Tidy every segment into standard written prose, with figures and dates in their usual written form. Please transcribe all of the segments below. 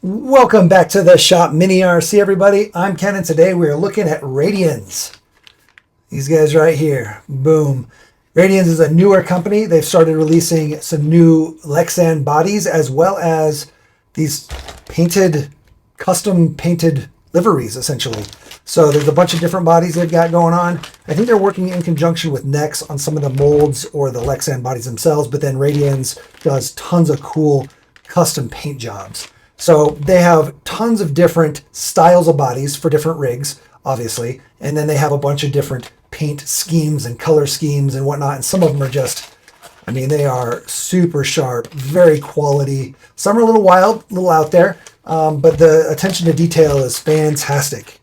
Welcome back to the shop Mini RC, everybody. I'm Ken, and today we are looking at Radians. These guys right here. Boom. Radians is a newer company. They've started releasing some new Lexan bodies as well as these custom painted liveries, essentially. So there's a bunch of different bodies they've got going on. I think they're working in conjunction with Nex on some of the molds or the Lexan bodies themselves, but then Radians does tons of cool custom paint jobs. So they have tons of different styles of bodies for different rigs, obviously, and then they have a bunch of different paint schemes and color schemes and whatnot, and some of them are just, I mean, they are super sharp, very quality. Some are a little wild, a little out there, but the attention to detail is fantastic.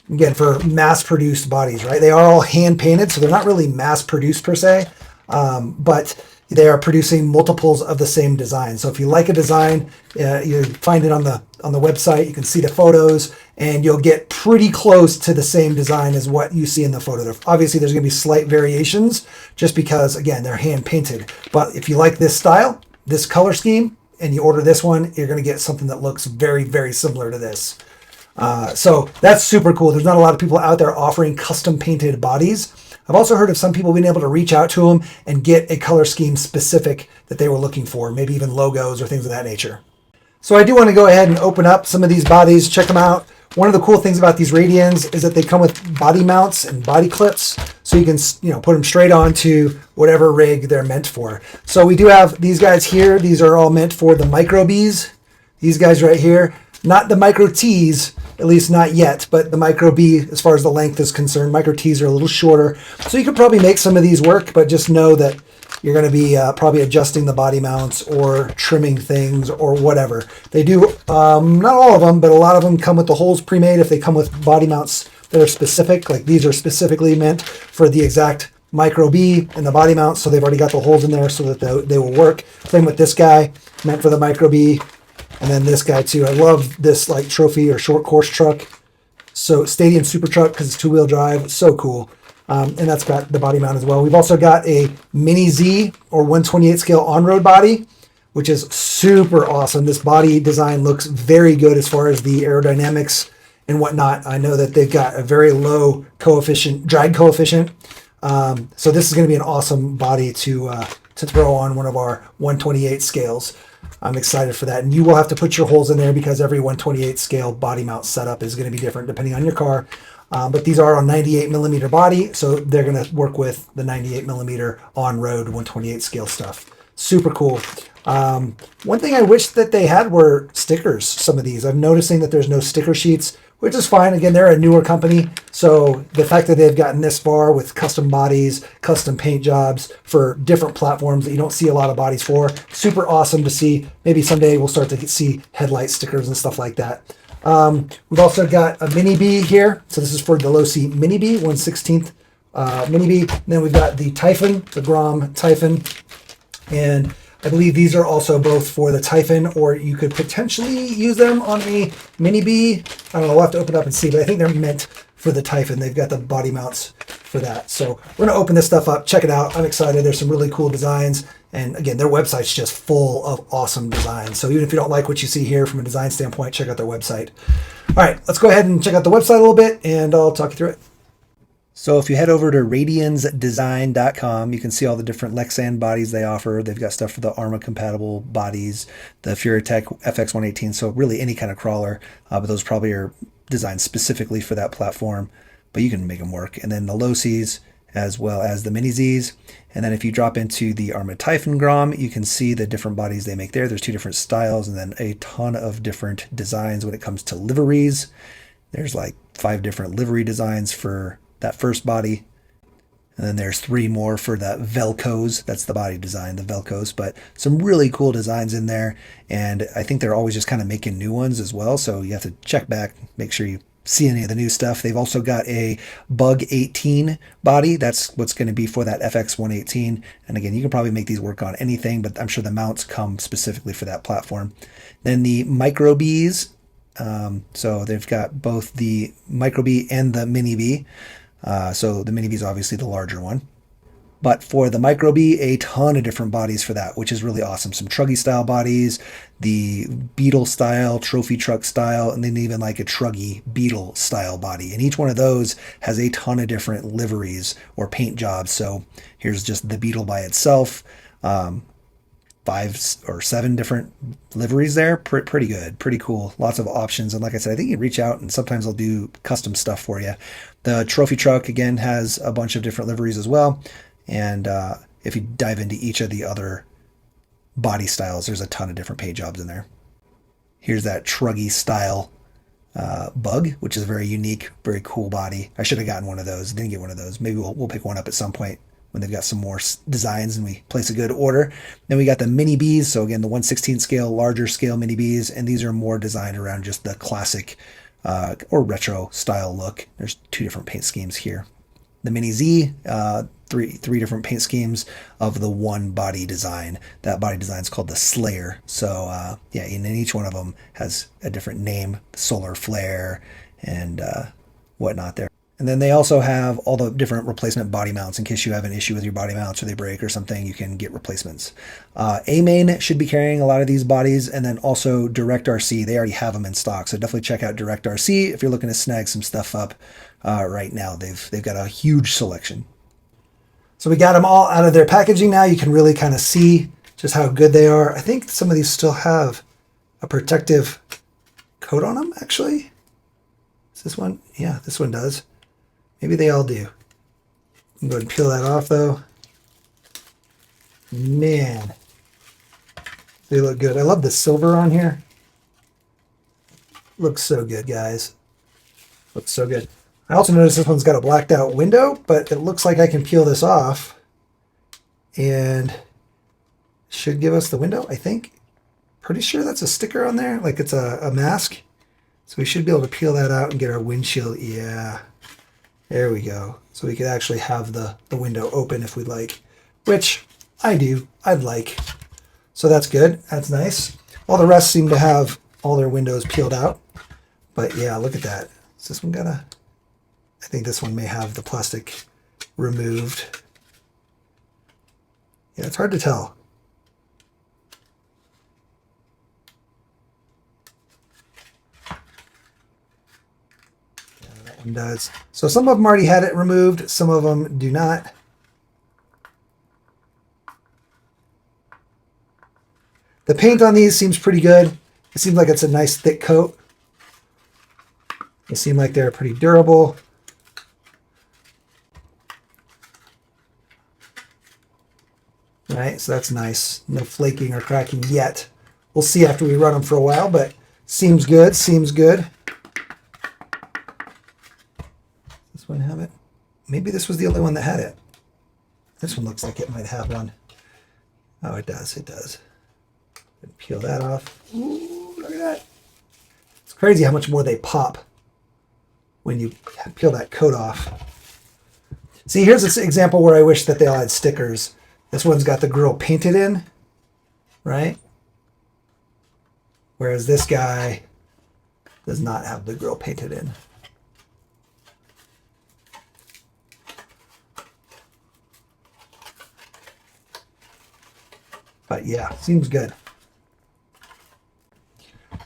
Again, for mass-produced bodies, right? They are all hand-painted, so they're not really mass-produced per se, but they are producing multiples of the same design. So if you like a design, you find it on the website, you can see the photos, and you'll get pretty close to the same design as what you see in the photo. Obviously, there's going to be slight variations just because, again, they're hand-painted. But if you like this style, this color scheme, and you order this one, you're going to get something that looks very, very similar to this. So that's super cool. There's not a lot of people out there offering custom painted bodies. I've also heard of some people being able to reach out to them and get a color scheme specific that they were looking for, maybe even logos or things of that nature. So I do want to go ahead and open up some of these bodies, check them out. One of the cool things about these Radians is that they come with body mounts and body clips, so you can, put them straight onto whatever rig they're meant for. So we do have these guys here. These are all meant for the micro Bs. These guys right here, not the micro Ts, at least not yet, but the micro B, as far as the length is concerned, micro Ts are a little shorter. So you could probably make some of these work, but just know that you're going to be probably adjusting the body mounts or trimming things or whatever. They do, not all of them, but a lot of them come with the holes pre-made if they come with body mounts that are specific. Like these are specifically meant for the exact micro B and the body mounts, so they've already got the holes in there so that they will work. Same with this guy, meant for the micro B. And then this guy too. I love this like trophy or short course truck. So stadium super truck because it's two-wheel drive. So cool. And that's got the body mount as well. We've also got a mini Z or 1/28 scale on-road body, which is super awesome. This body design looks very good as far as the aerodynamics and whatnot. I know that they've got a very low drag coefficient. So this is going to be an awesome body to throw on one of our 1/28 scales. I'm excited for that. And you will have to put your holes in there because every 1/28 scale body mount setup is going to be different depending on your car. But these are on 98 millimeter body, so they're going to work with the 98 millimeter on-road 1/28 scale stuff. Super cool. One thing I wish that they had were stickers, some of these. I'm noticing that there's no sticker sheets, which is fine. Again, they're a newer company, so the fact that they've gotten this far with custom bodies, custom paint jobs for different platforms that you don't see a lot of bodies for, super awesome to see. Maybe someday we'll start to see headlight stickers and stuff like that. We've also got a mini B here. So this is for the Losi mini B, 1/16 mini B. And then we've got the Typhon, the Grom Typhon. And I believe these are also both for the Typhon, or you could potentially use them on a mini B. I don't know, we'll have to open up and see, but I think they're meant for the Typhon. They've got the body mounts for that. So we're going to open this stuff up, check it out. I'm excited. There's some really cool designs. And again, their website's just full of awesome designs. So even if you don't like what you see here from a design standpoint, check out their website. All right, let's go ahead and check out the website a little bit, and I'll talk you through it. So if you head over to radiansdesign.com, you can see all the different Lexan bodies they offer. They've got stuff for the Arrma compatible bodies, the Furitech FX118, so really any kind of crawler, but those probably are designed specifically for that platform, but you can make them work. And then the Losis, as well as the Mini Zs. And then if you drop into the Arrma Typhon Grom, you can see the different bodies they make there. There's two different styles and then a ton of different designs when it comes to liveries. There's like 5 different livery designs for that first body. And then there's 3 more for the Velcros. That's the body design, the Velcros. But some really cool designs in there. And I think they're always just kind of making new ones as well. So you have to check back, make sure you see any of the new stuff. They've also got a Bug 18 body. That's what's going to be for that FX118. And again, you can probably make these work on anything, but I'm sure the mounts come specifically for that platform. Then the Micro Bs. So they've got both the Micro B and the Mini B. So the Mini B is obviously the larger one. But for the Micro B, a ton of different bodies for that, which is really awesome. Some Truggy style bodies, the Beetle style, Trophy Truck style, and then even like a Truggy Beetle style body. And each one of those has a ton of different liveries or paint jobs. So here's just the Beetle by itself. 5 or 7 different liveries there. Pretty good, pretty cool. Lots of options. And like I said, I think you can reach out and sometimes they'll do custom stuff for you. The Trophy Truck, again, has a bunch of different liveries as well. And if you dive into each of the other body styles, there's a ton of different paint jobs in there. Here's that Truggy style Bug, which is a very unique, very cool body. I should have gotten one of those. Didn't get one of those. Maybe we'll pick one up at some point when they've got some more designs and we place a good order. Then we got the Mini Bs. So again, the 1/16 scale, larger scale Mini Bs. And these are more designed around just the classic or retro style look. There's 2 different paint schemes here. The Mini Z, three different paint schemes of the one body design. That body design is called the Slayer. So yeah, and then each one of them has a different name, solar flare and whatnot there. And then they also have all the different replacement body mounts in case you have an issue with your body mounts or they break or something, you can get replacements. A-Main should be carrying a lot of these bodies, and then also Direct RC. They already have them in stock, so definitely check out Direct RC if you're looking to snag some stuff up right now. They've got a huge selection. So we got them all out of their packaging now. You can really kind of see just how good they are. I think some of these still have a protective coat on them, actually. Is this one? Yeah, this one does. Maybe they all do. I'm going to peel that off though. Man, they look good. I love the silver on here. Looks so good, guys. Looks so good. I also noticed this one's got a blacked out window, but it looks like I can peel this off and should give us the window, I think. Pretty sure that's a sticker on there, like it's a mask. So we should be able to peel that out and get our windshield. Yeah. There we go. So we could actually have the window open if we'd like, which I do. I'd like. So that's good. That's nice. All the rest seem to have all their windows peeled out. But yeah, look at that. Is this one I think this one may have the plastic removed. Yeah, it's hard to tell. Does. So some of them already had it removed, some of them do not. The paint on these seems pretty good. It seems like it's a nice thick coat. They seem like they're pretty durable. Right, so that's nice. No flaking or cracking yet. We'll see after we run them for a while, but seems good, seems good. Have it. Maybe this was the only one that had it. This one looks like it might have one. Oh, it does. It does. Peel that off. Ooh, look at that. It's crazy how much more they pop when you peel that coat off. See, here's this example where I wish that they all had stickers. This one's got the grill painted in, right? Whereas this guy does not have the grill painted in. But yeah, seems good.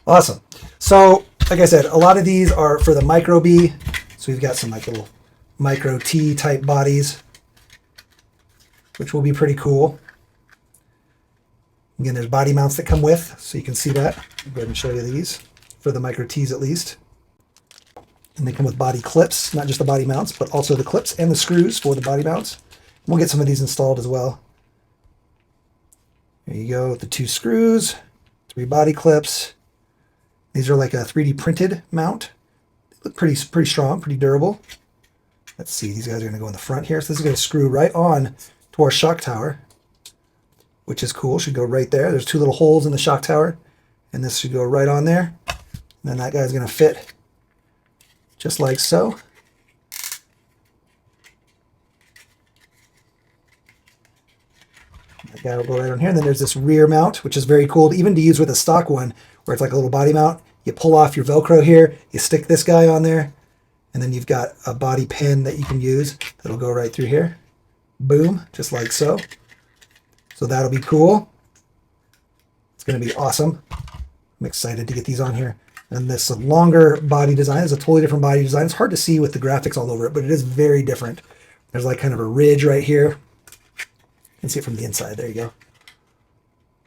Awesome. So, like I said, a lot of these are for the Micro B. So we've got some like little Micro T type bodies, which will be pretty cool. Again, there's body mounts that come with, so you can see that. I'll go ahead and show you these for the Micro Ts at least. And they come with body clips, not just the body mounts, but also the clips and the screws for the body mounts. And we'll get some of these installed as well. There you go, the 2 screws, 3 body clips. These are like a 3D printed mount. They look pretty strong, pretty durable. Let's see, these guys are gonna go in the front here. So this is gonna screw right on to our shock tower, which is cool, should go right there. There's 2 little holes in the shock tower, and this should go right on there. And then that guy's gonna fit just like so. That guy will go right on here. And then there's this rear mount, which is very cool, even to use with a stock one, where it's like a little body mount. You pull off your Velcro here, you stick this guy on there, and then you've got a body pin that you can use that'll go right through here. Boom, just like so. So that'll be cool. It's going to be awesome. I'm excited to get these on here. And this longer body design is a totally different body design. It's hard to see with the graphics all over it, but it is very different. There's like kind of a ridge right here. You can see it from the inside. There you go.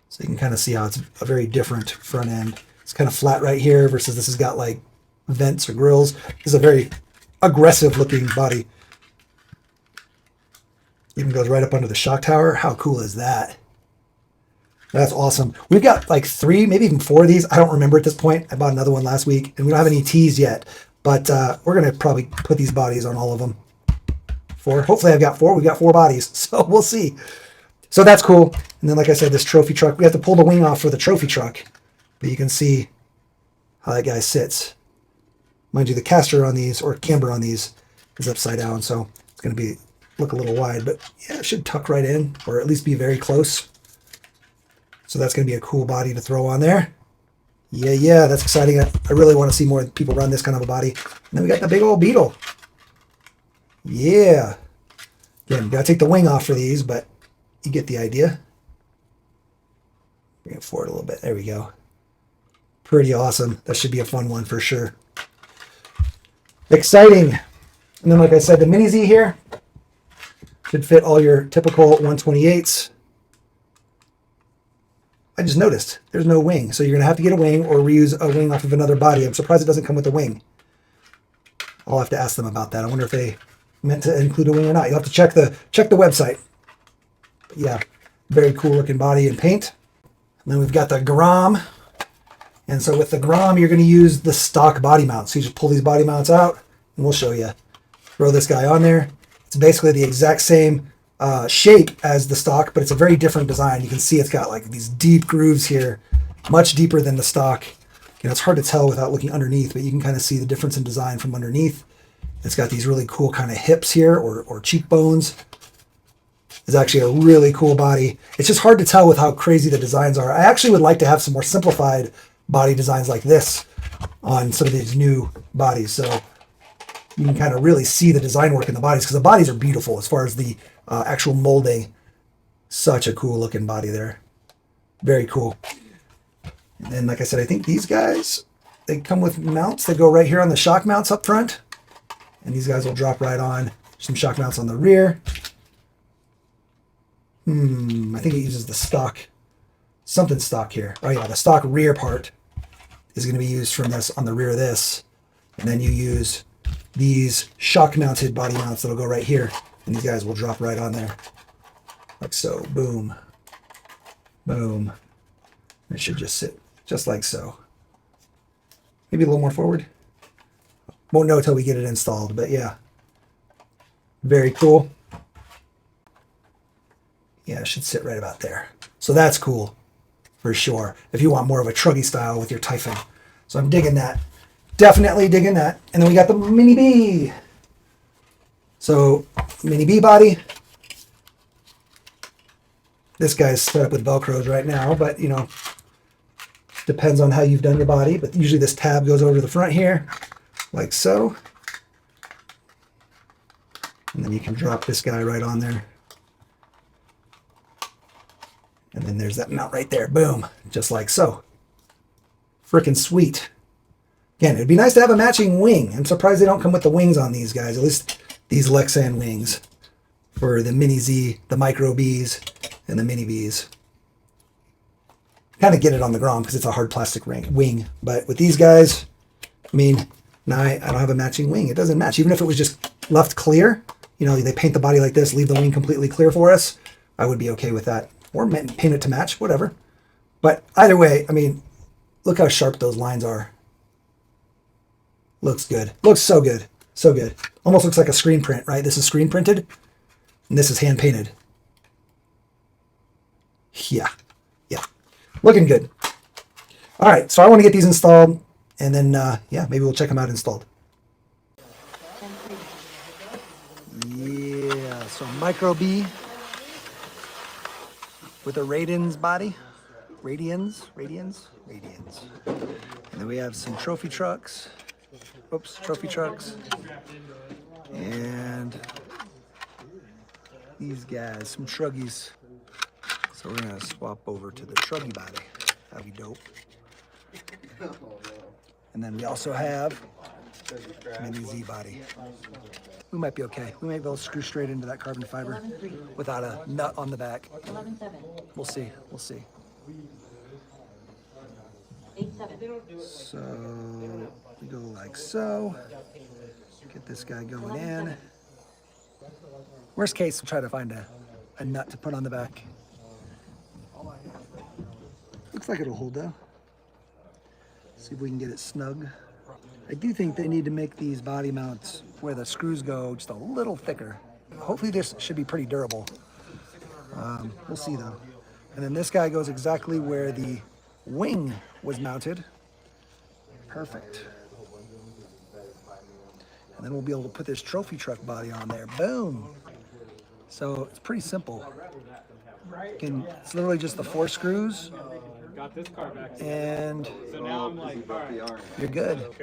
So you can kind of see how it's a very different front end. It's kind of flat right here versus this has got like vents or grills. This is a very aggressive looking body. Even goes right up under the shock tower. How cool is that? That's awesome. We've got like 3, maybe even 4 of these. I don't remember at this point. I bought another one last week, and we don't have any T's yet. But we're going to probably put these bodies on all of them. 4. Hopefully I've got 4. We've got 4 bodies, so we'll see. So that's cool. And then, like I said, this trophy truck. We have to pull the wing off for the trophy truck. But you can see how that guy sits. Mind you, the caster on these, or camber on these, is upside down. So it's going to look a little wide. But yeah, it should tuck right in, or at least be very close. So that's going to be a cool body to throw on there. Yeah, that's exciting. I really want to see more people run this kind of a body. And then we got the big old beetle. Yeah. Again, you got to take the wing off for these, but you get the idea. Bring it forward a little bit. There we go. Pretty awesome. That should be a fun one for sure. Exciting. And then, like I said, the Mini Z here should fit all your typical 128s. I just noticed there's no wing. So you're going to have to get a wing or reuse a wing off of another body. I'm surprised it doesn't come with a wing. I'll have to ask them about that. I wonder if they meant to include a wing or not. You'll have to check the website. But yeah, very cool looking body and paint. And then we've got the Grom. And so with the Grom, you're going to use the stock body mount. So you just pull these body mounts out and we'll show you. Throw this guy on there. It's basically the exact same shape as the stock, but it's a very different design. You can see it's got like these deep grooves here, much deeper than the stock. You know, it's hard to tell without looking underneath, but you can kind of see the difference in design from underneath. It's got these really cool kind of hips here, or cheekbones. It's actually a really cool body. It's just hard to tell with how crazy the designs are. I actually would like to have some more simplified body designs like this on some of these new bodies, so you can kind of really see the design work in the bodies, because the bodies are beautiful as far as the actual molding. Such a cool looking body there. Very cool. And then, like I said, I think these guys, they come with mounts that go right here on the shock mounts up front. And these guys will drop right on. Some shock mounts on the rear. I think it uses the stock, something stock here. Oh yeah, the stock rear part is going to be used from this on the rear of this. And then you use these shock mounted body mounts that'll go right here. And these guys will drop right on there. Like so. Boom. Boom. It should just sit just like so. Maybe a little more forward. Won't know until we get it installed, but yeah. Very cool. Yeah, it should sit right about there. So that's cool for sure. If you want more of a truggy style with your Typhon. So I'm digging that. Definitely digging that. And then we got the Mini B. So Mini B body. This guy's set up with Velcros right now, but you know, depends on how you've done your body. But usually this tab goes over to the front here, like so. And then you can drop this guy right on there. And then there's that mount right there. Boom. Just like so. Freaking sweet. Again, it'd be nice to have a matching wing. I'm surprised they don't come with the wings on these guys. At least these Lexan wings for the Mini Z, the Micro Bs, and the Mini Bs. Kind of get it on the Grom because it's a hard plastic wing. But with these guys, I mean, now I don't have a matching wing. It doesn't match. Even if it was just left clear, you know, they paint the body like this, leave the wing completely clear for us, I would be okay with that. Or paint it to match, whatever. But either way, I mean, look how sharp those lines are. Looks good. Looks so good. So good. Almost looks like a screen print, right? This is screen printed, and this is hand painted. Yeah. Yeah. Looking good. All right, so I want to get these installed, and then, yeah, maybe we'll check them out installed. Yeah, so Micro B with a Radianz body. Radians. And then we have some trophy trucks. Oops, trophy trucks. And these guys, some truggies. So we're gonna swap over to the truggy body. That'd be dope. And then we also have mini Z body. We might be okay. We might be able to screw straight into that carbon fiber without a nut on the back. We'll see. We'll see. So we go like so. Get this guy going in. Worst case, we'll try to find a nut to put on the back. Looks like it'll hold though. See if we can get it snug. I do think they need to make these body mounts where the screws go just a little thicker. Hopefully this should be pretty durable. We'll see though. And then this guy goes exactly where the wing was mounted. Perfect. And then we'll be able to put this trophy truck body on there. Boom. So it's pretty simple. It's literally just the 4 screws. Got this car back. And so now I'm like, all right. You're good. Look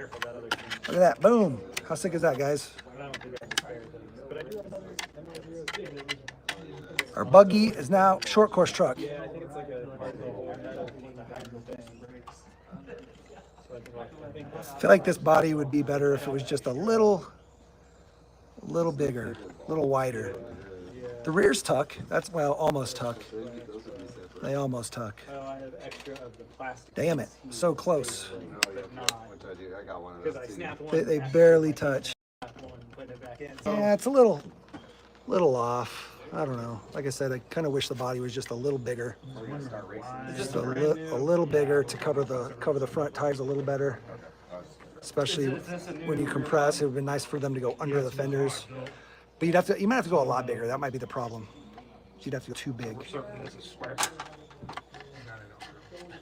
at that. Boom. How sick is that, guys? Our buggy is now short course truck. Yeah, I think it's like I feel like this body would be better if it was just a little bigger, a little wider. The rear's tuck. That's, well, almost tuck. They almost tuck. I have extra of the plastic. Damn it. So close. Because I snapped one. They barely touch. Yeah, it's a little off. I don't know. Like I said, I kind of wish the body was just a little bigger. Just a little bigger to cover the front tires a little better. Especially when you compress, it would be nice for them to go under the fenders. But you might have to go a lot bigger. That might be the problem. You'd have to go too big.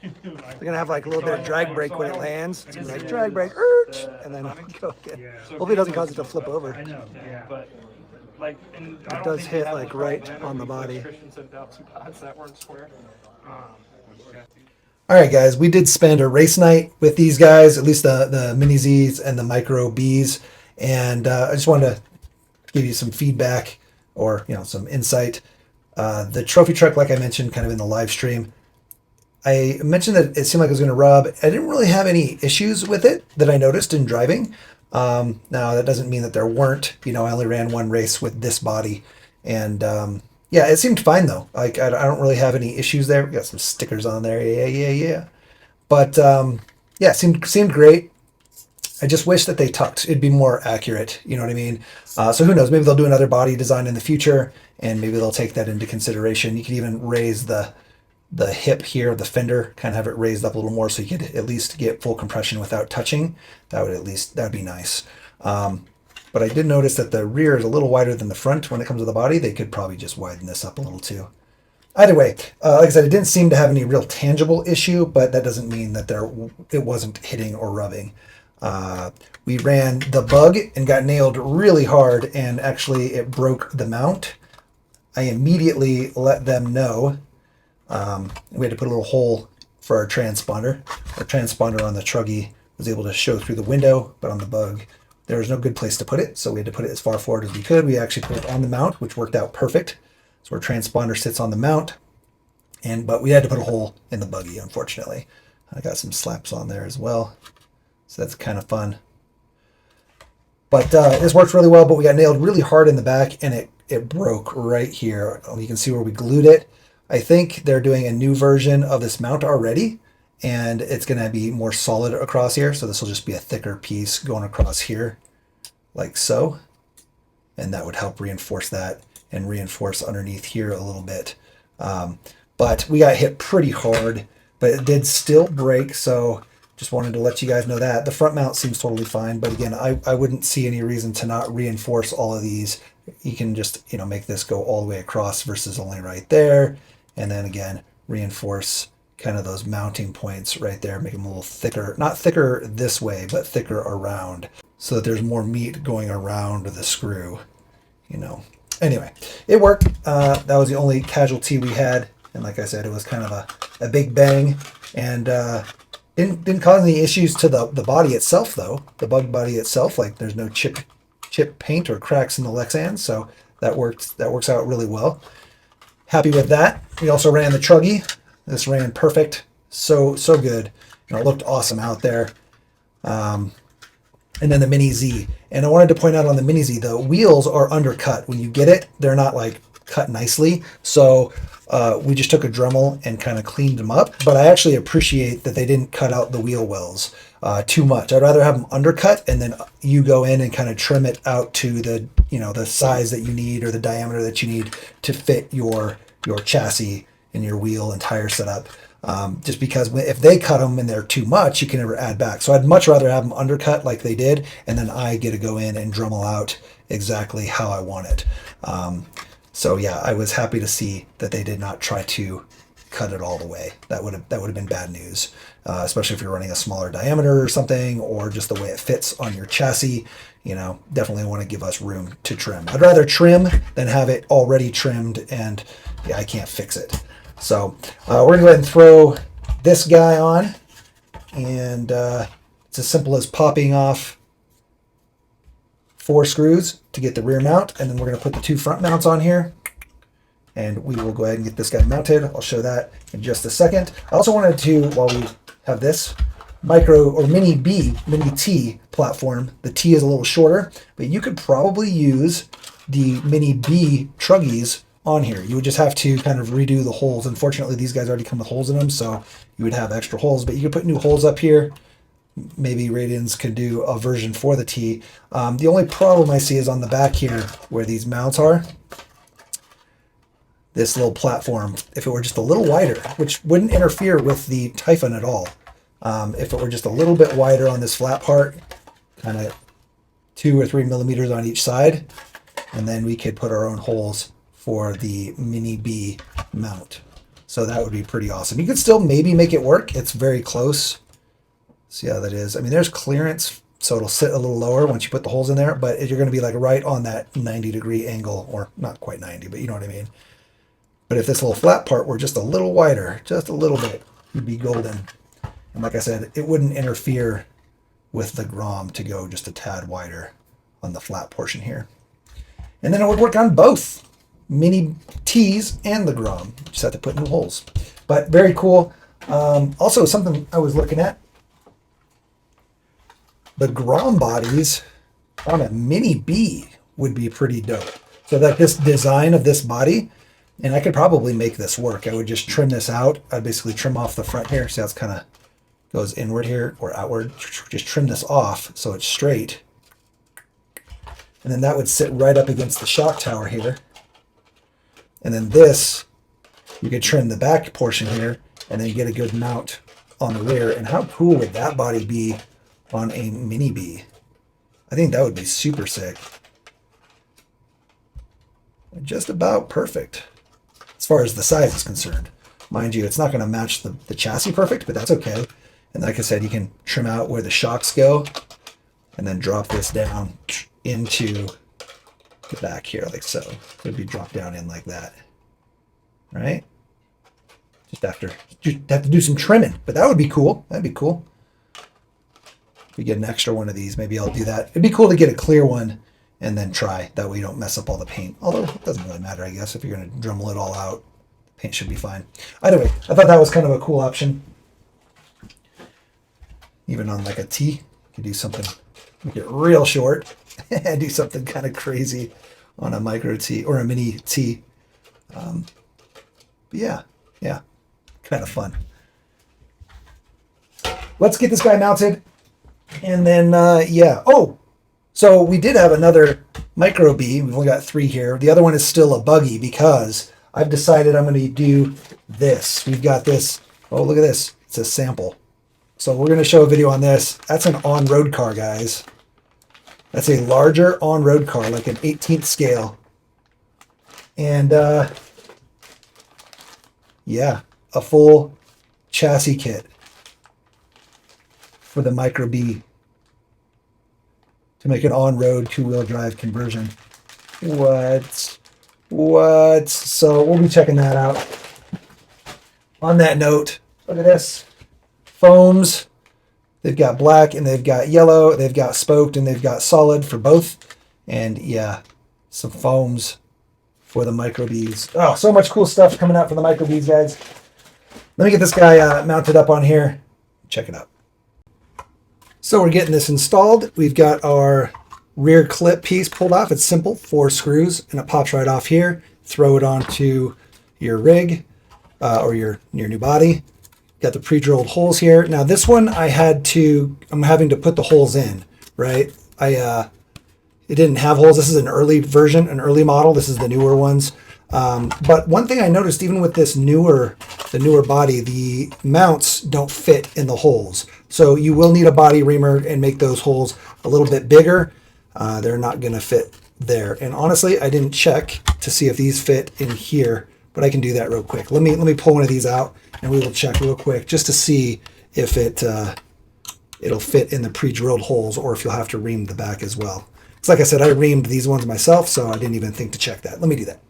They're gonna have like a little bit of drag brake when it lands. It's gonna be like drag brake, and then go again. Hopefully it doesn't cause it to flip over. I know, yeah, but like, and It does hit like right on the body. All right, guys, we did spend a race night with these guys, at least the mini Z's and the micro B's, and I just wanted to give you some feedback or some insight. The trophy truck, like I mentioned, kind of in the live stream, I mentioned that it seemed like it was going to rub. I didn't really have any issues with it that I noticed in driving. Now that doesn't mean that there weren't. I only ran one race with this body, and yeah, it seemed fine though. Like I don't really have any issues there. We got some stickers on there, yeah. But yeah, seemed great. I just wish that they tucked. It'd be more accurate. You know what I mean? So who knows? Maybe they'll do another body design in the future, and maybe they'll take that into consideration. You could even raise the hip here, the fender, kind of have it raised up a little more so you could at least get full compression without touching. That'd be nice. But I did notice that the rear is a little wider than the front when it comes to the body. They could probably just widen this up a little too. Either way, like I said, it didn't seem to have any real tangible issue, but that doesn't mean that it wasn't hitting or rubbing. We ran the bug and got nailed really hard, and actually it broke the mount. I immediately let them know. We had to put a little hole for our transponder. Our transponder on the truggy was able to show through the window, but on the bug, there was no good place to put it, so we had to put it as far forward as we could. We actually put it on the mount, which worked out perfect. So our transponder sits on the mount, but we had to put a hole in the buggy, unfortunately. I got some slaps on there as well, so that's kind of fun. But this worked really well, but we got nailed really hard in the back, and it broke right here. You can see where we glued it. I think they're doing a new version of this mount already, and it's going to be more solid across here. So this will just be a thicker piece going across here like so. And that would help reinforce that and reinforce underneath here a little bit. But we got hit pretty hard, but it did still break. So just wanted to let you guys know that. The front mount seems totally fine. But again, I wouldn't see any reason to not reinforce all of these. You can just, make this go all the way across versus only right there. And then again, reinforce kind of those mounting points right there, make them a little thicker, not thicker this way, but thicker around so that there's more meat going around the screw, Anyway, it worked. That was the only casualty we had. And like I said, it was kind of a big bang, and didn't cause any issues to the body itself though. The bug body itself, like there's no chip paint or cracks in the Lexan. So that works out really well. Happy with that. We also ran the Truggy. This ran perfect. So good. And it looked awesome out there. And then the Mini Z. And I wanted to point out on the Mini Z, the wheels are undercut. When you get it, they're not like cut nicely. So we just took a Dremel and kind of cleaned them up. But I actually appreciate that they didn't cut out the wheel wells too much. I'd rather have them undercut and then you go in and kind of trim it out to the, the size that you need or the diameter that you need to fit your chassis and your wheel and tire setup. Just because if they cut them and they're too much, you can never add back. So I'd much rather have them undercut like they did, and then I get to go in and Dremel out exactly how I want it. So yeah, I was happy to see that they did not try to cut it all the way. That would have been bad news, especially if you're running a smaller diameter or something, or just the way it fits on your chassis. Definitely want to give us room to trim. I'd rather trim than have it already trimmed, and yeah, I can't fix it. So we're going to go ahead and throw this guy on, and it's as simple as popping off 4 screws to get the rear mount, and then we're going to put the 2 front mounts on here, and we will go ahead and get this guy mounted. I'll show that in just a second. I also wanted to, while we have this micro or mini T platform, the T is a little shorter, but you could probably use the mini B Truggies on here. You would just have to kind of redo the holes. Unfortunately, these guys already come with holes in them, so you would have extra holes, but you could put new holes up here. Maybe Radians could do a version for the T. The only problem I see is on the back here where these mounts are. This little platform, if it were just a little wider, which wouldn't interfere with the Typhon at all. If it were just a little bit wider on this flat part, kind of 2 or 3 millimeters on each side, and then we could put our own holes for the Mini B mount. So that would be pretty awesome. You could still maybe make it work. It's very close. See how that is? I mean, there's clearance, so it'll sit a little lower once you put the holes in there, but you're going to be like right on that 90-degree angle, or not quite 90, but you know what I mean. But if this little flat part were just a little wider, just a little bit, you'd be golden. And like I said, it wouldn't interfere with the Grom to go just a tad wider on the flat portion here. And then it would work on both Mini T's and the Grom. Just have to put new holes. But very cool. Also, something I was looking at, the Grom bodies on a Mini B would be pretty dope. So that this design of this body, and I could probably make this work. I would just trim this out. I'd basically trim off the front here. See how it's kind of goes inward here or outward. Just trim this off so it's straight. And then that would sit right up against the shock tower here. And then this, you could trim the back portion here, and then you get a good mount on the rear. And how cool would that body be on a Mini B? I think that would be super sick. Just about perfect as far as the size is concerned. Mind you, it's not going to match the chassis perfect, but that's okay. And like I said, you can trim out where the shocks go and then drop this down into the back here like so. It would be dropped down in like that, right? Just have to do some trimming, but that would be cool. That'd be cool. If we get an extra one of these, maybe I'll do that. It'd be cool to get a clear one and then try. That way you don't mess up all the paint. Although it doesn't really matter, I guess. If you're going to Dremel it all out, the paint should be fine. Either way, I thought that was kind of a cool option. Even on like a T, you could do something, make it real short and do something kind of crazy on a micro T or a Mini T. But yeah, kind of fun. Let's get this guy mounted. And then, yeah. Oh, so we did have another micro B. We've only got 3 here. The other one is still a buggy because I've decided I'm going to do this. We've got this. Oh, look at this. It's a sample. So we're going to show a video on this. That's an on-road car, guys. That's a larger on-road car, like an 18th scale. And, yeah, a full chassis kit for the Micro B to make an on-road 2-wheel drive conversion. What? So we'll be checking that out. On that note, look at this. Foams. They've got black and they've got yellow. They've got spoked and they've got solid for both. And yeah, some foams for the micro beads. Oh, so much cool stuff coming out for the micro beads, guys. Let me get this guy mounted up on here. Check it out. So we're getting this installed. We've got our rear clip piece pulled off. It's simple, 4 screws, and it pops right off here. Throw it onto your rig or your new body. Got the pre-drilled holes here. Now this one I'm having to put the holes in, right? It didn't have holes. This is an early version, an early model. This is the newer ones. But one thing I noticed, even with this the newer body, the mounts don't fit in the holes. So you will need a body reamer and make those holes a little bit bigger. They're not going to fit there. And honestly, I didn't check to see if these fit in here, but I can do that real quick. Let me pull one of these out and we will check real quick just to see if it'll fit in the pre-drilled holes or if you'll have to ream the back as well. Because like I said, I reamed these ones myself, so I didn't even think to check that. Let me do that.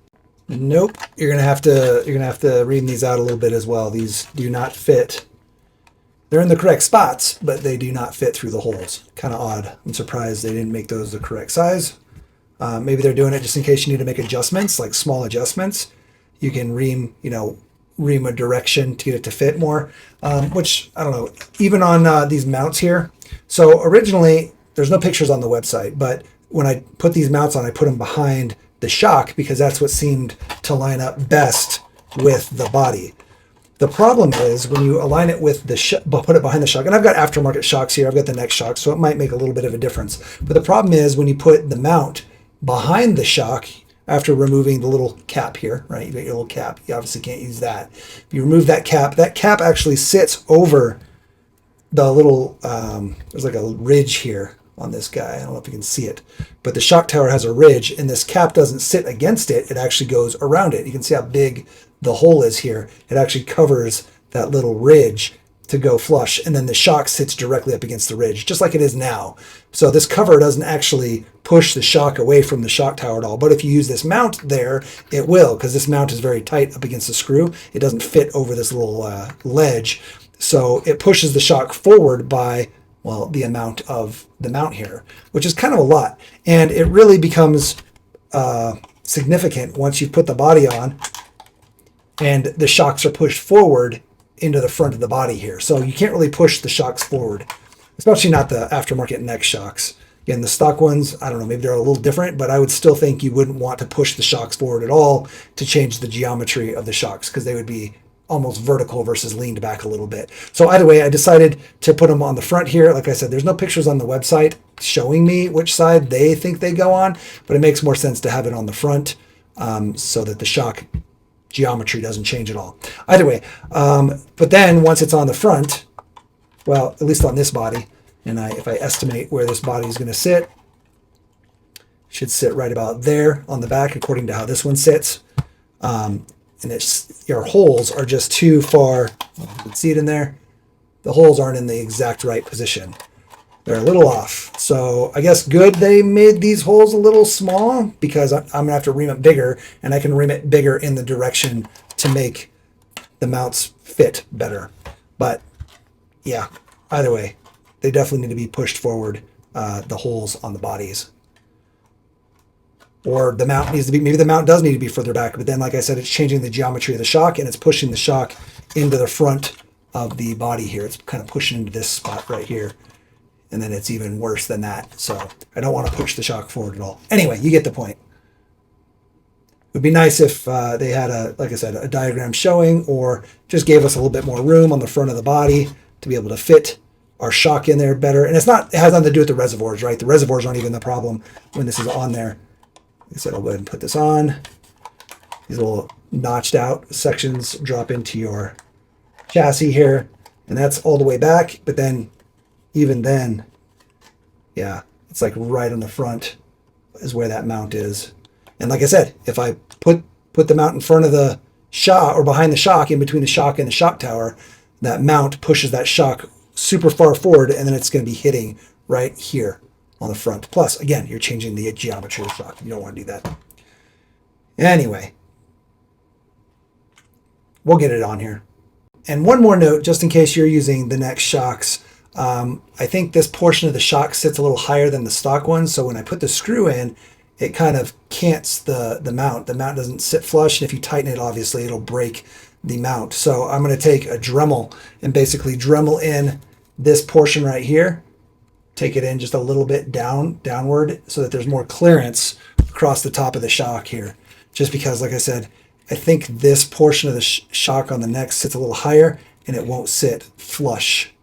Nope, you're gonna have to ream these out a little bit as well. These do not fit. They're in the correct spots, but they do not fit through the holes. Kind of odd. I'm surprised they didn't make those the correct size. Maybe they're doing it just in case you need to make adjustments, like small adjustments. You can ream a direction to get it to fit more, which I don't know. Even on these mounts here. So originally, there's no pictures on the website, but when I put these mounts on, I put them behind the shock because that's what seemed to line up best with the body. The problem is when you align it with put it behind the shock, and I've got aftermarket shocks here, I've got the neck shock, so it might make a little bit of a difference. But the problem is when you put the mount behind the shock, after removing the little cap here, right? You got your little cap, you obviously can't use that. If you remove that cap actually sits over the little, there's like a ridge here on this guy. I don't know if you can see it, but the shock tower has a ridge and this cap doesn't sit against it. It actually goes around it. You can see how big the hole is here. It actually covers that little ridge to go flush. And then the shock sits directly up against the ridge, just like it is now. So this cover doesn't actually push the shock away from the shock tower at all. But if you use this mount there, it will, because this mount is very tight up against the screw. It doesn't fit over this little ledge. So it pushes the shock forward by, well, the amount of the mount here, which is kind of a lot. And it really becomes significant once you put the body on and the shocks are pushed forward into the front of the body here. So you can't really push the shocks forward, especially not the aftermarket neck shocks. Again, the stock ones, I don't know, maybe they're a little different, but I would still think you wouldn't want to push the shocks forward at all to change the geometry of the shocks because they would be almost vertical versus leaned back a little bit. So either way, I decided to put them on the front here. Like I said, there's no pictures on the website showing me which side they think they go on, but it makes more sense to have it on the front so that the shock geometry doesn't change at all. Either way, but then once it's on the front, well, at least on this body, and if I estimate where this body is going to sit, should sit right about there on the back according to how this one sits. And your holes are just too far. You can see it in there. The holes aren't in the exact right position. They're a little off. So I guess good they made these holes a little small because I'm going to have to ream it bigger, and I can ream it bigger in the direction to make the mounts fit better. But yeah, either way, they definitely need to be pushed forward, the holes on the bodies. Or the mount needs to be, maybe the mount does need to be further back, but then like I said, it's changing the geometry of the shock and it's pushing the shock into the front of the body here. It's kind of pushing into this spot right here. And then it's even worse than that. So I don't want to push the shock forward at all. Anyway, you get the point. It would be nice if they had like I said, a diagram showing or just gave us a little bit more room on the front of the body to be able to fit our shock in there better. And it has nothing to do with the reservoirs, right? The reservoirs aren't even the problem when this is on there. Like I said, I'll go ahead and put this on. These little notched out sections drop into your chassis here, and that's all the way back. But then, even then, yeah, it's like right on the front is where that mount is. And like I said, if I put the mount in front of the shock or behind the shock, in between the shock and the shock tower, that mount pushes that shock super far forward, and then it's going to be hitting right here on the front. Plus, again, you're changing the geometry of the shock. You don't want to do that. Anyway, we'll get it on here. And one more note, just in case you're using the next shocks, I think this portion of the shock sits a little higher than the stock one. So when I put the screw in, it kind of cants the mount. The mount doesn't sit flush, and if you tighten it, obviously it'll break the mount. So I'm going to take a Dremel and basically Dremel in this portion right here. Take it in just a little bit downward so that there's more clearance across the top of the shock here. Just because, like I said, I think this portion of the shock on the neck sits a little higher and it won't sit flush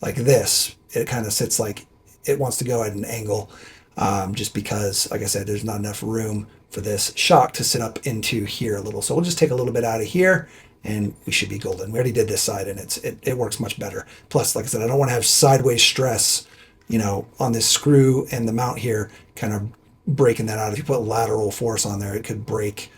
like this. It kind of sits like it wants to go at an angle, just because, like I said, there's not enough room for this shock to sit up into here a little. So we'll just take a little bit out of here and we should be golden. We already did this side and it works much better. Plus, like I said, I don't want to have sideways stress, you know, on this screw and the mount here, kind of breaking that out. If you put lateral force on there, it could break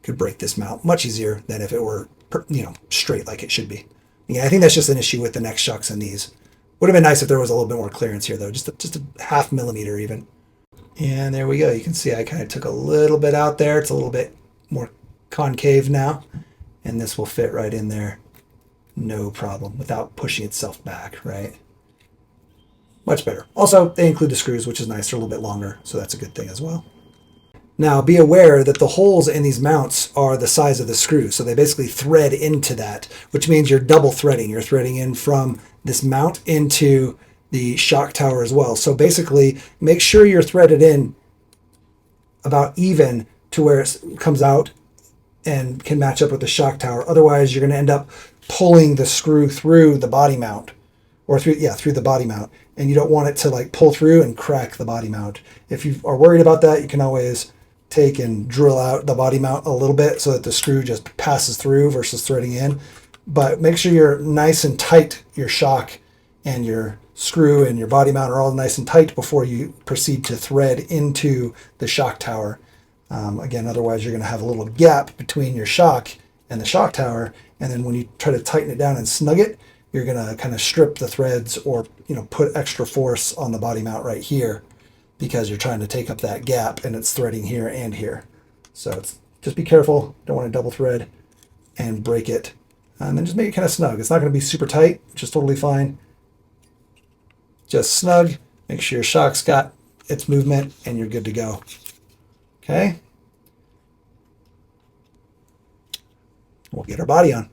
this mount much easier than if it were, you know, straight like it should be. Yeah, I think that's just an issue with the neck shocks and these. Would have been nice if there was a little bit more clearance here though, just a half millimeter even. And there we go. You can see I kind of took a little bit out there. It's a little bit more concave now, and this will fit right in there, no problem, without pushing itself back, right? Much better. Also, they include the screws, which is nice. They're a little bit longer, so that's a good thing as well. Now, be aware that the holes in these mounts are the size of the screw, so they basically thread into that, which means you're double threading. You're threading in from this mount into the shock tower as well. So basically, make sure you're threaded in about even to where it comes out and can match up with the shock tower. Otherwise, you're going to end up pulling the screw through the body mount, or through the body mount, and you don't want it to like pull through and crack the body mount. If you are worried about that, you can always take and drill out the body mount a little bit so that the screw just passes through versus threading in. But make sure you're nice and tight, your shock and your screw and your body mount are all nice and tight before you proceed to thread into the shock tower. Again, otherwise you're going to have a little gap between your shock and the shock tower, and then when you try to tighten it down and snug it, you're going to kind of strip the threads or, you know, put extra force on the body mount right here because you're trying to take up that gap and it's threading here and here. So just be careful. Don't want to double thread and break it. And then just make it kind of snug. It's not going to be super tight, which is totally fine. Just snug. Make sure your shock's got its movement and you're good to go. Okay. We'll get our body on.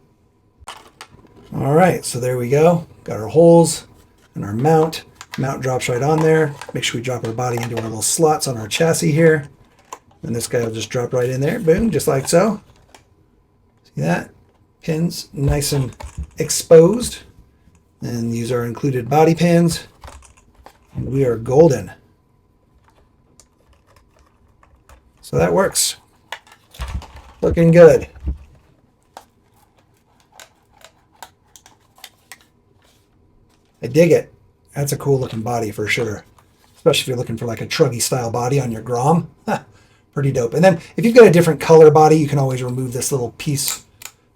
All right, so there we go. Got our holes and our mount. Mount drops right on there. Make sure we drop our body into our little slots on our chassis here. And this guy will just drop right in there. Boom, just like so. See that? Pins nice and exposed. And these are included body pins. And we are golden. So that works. Looking good. I dig it. That's a cool looking body for sure. Especially if you're looking for like a truggy style body on your Grom. Pretty dope. And then if you've got a different color body, you can always remove this little piece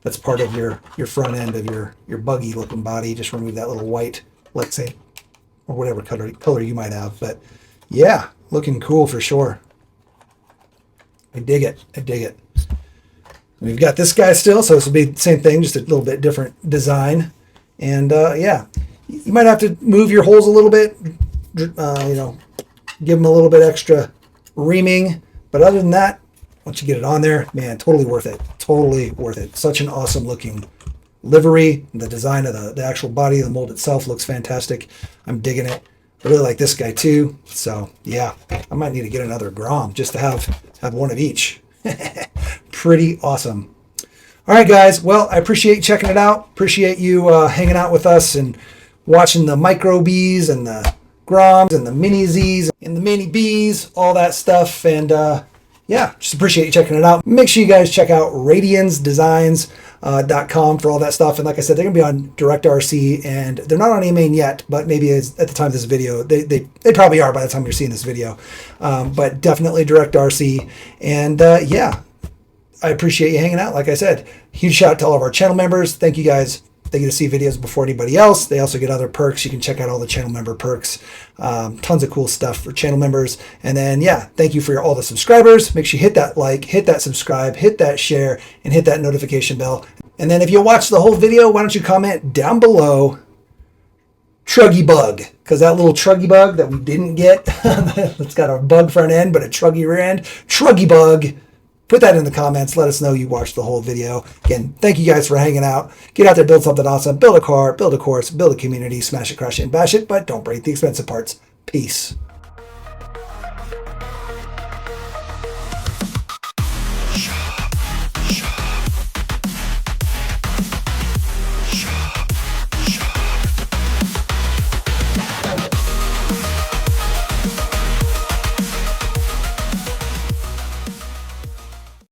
that's part of your front end of your buggy looking body. Just remove that little white, let's say, or whatever color you might have. But yeah, looking cool for sure. I dig it. I dig it. We've got this guy still, so this will be the same thing, just a little bit different design. And yeah, you might have to move your holes a little bit, you know, give them a little bit extra reaming. But other than that, once you get it on there, man, totally worth it. Totally worth it. Such an awesome looking livery. The design of the actual body, the mold itself looks fantastic. I'm digging it. I really like this guy too. So yeah, I might need to get another Grom just to have one of each. Pretty awesome. All right, guys. Well, I appreciate you checking it out. Appreciate you hanging out with us and watching the micro Bs and the Groms and the mini Zs and the mini Bs, all that stuff. And yeah, just appreciate you checking it out. Make sure you guys check out radiansdesigns.com for all that stuff. And like I said, they're going to be on Direct RC, and they're not on A-Main yet, but maybe at the time of this video, they probably are by the time you're seeing this video. But definitely Direct RC. And yeah, I appreciate you hanging out. Like I said, huge shout out to all of our channel members. Thank you guys. They get to see videos before anybody else. They also get other perks. You can check out all the channel member perks. Tons of cool stuff for channel members. And then, yeah, thank you for all the subscribers. Make sure you hit that like, hit that subscribe, hit that share, and hit that notification bell. And then if you watch the whole video, why don't you comment down below truggy bug, because that little truggy bug that we didn't get, it's got a bug front end but a truggy rear end, truggy bug. Put that in the comments. Let us know you watched the whole video. Again, thank you guys for hanging out. Get out there, build something awesome, build a car, build a course, build a community, smash it, crush it, and bash it, but don't break the expensive parts. Peace.